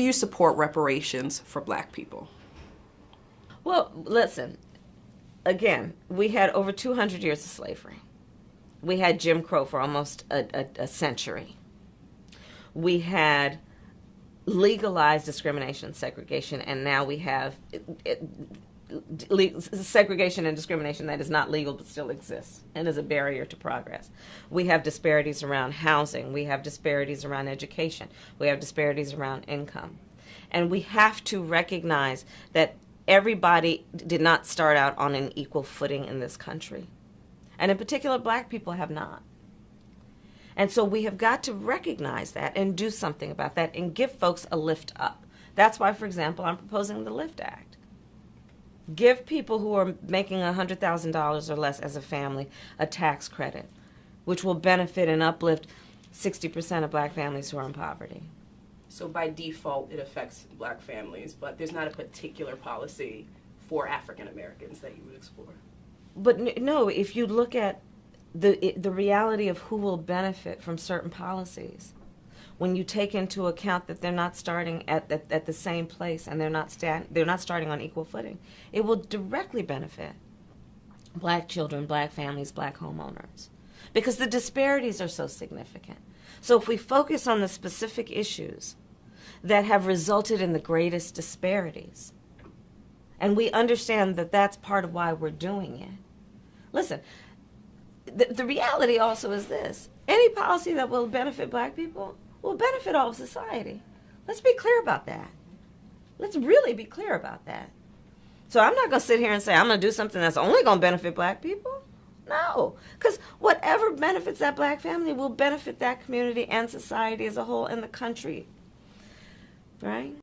Do you support reparations for black people? Well, listen, again, we had over 200 years of slavery. We had Jim Crow for almost a century. We had legalized discrimination and segregation, and now we have segregation and discrimination that is not legal but still exists and is a barrier to progress. We have disparities around housing. We have disparities around education. We have disparities around income. And we have to recognize that everybody did not start out on an equal footing in this country. And in particular, black people have not. And so we have got to recognize that and do something about that and give folks a lift up. That's why, for example, I'm proposing the LIFT Act. Give people who are making $100,000 or less as a family a tax credit, which will benefit and uplift 60% of black families who are in poverty. So by default, it affects black families, but there's not a particular policy for African Americans that you would explore. But no, if you look at the reality of who will benefit from certain policies, when you take into account that they're not starting at the same place and they're not starting on equal footing, it will directly benefit black children, black families, black homeowners, because the disparities are so significant. So if we focus on the specific issues that have resulted in the greatest disparities, and we understand that that's part of why we're doing it. Listen, the reality also is this: any policy that will benefit black people will benefit all of society. Let's be clear about that. Let's really be clear about that. So I'm not going to sit here and say I'm going to do something that's only going to benefit black people. No, because whatever benefits that black family will benefit that community and society as a whole and the country, right?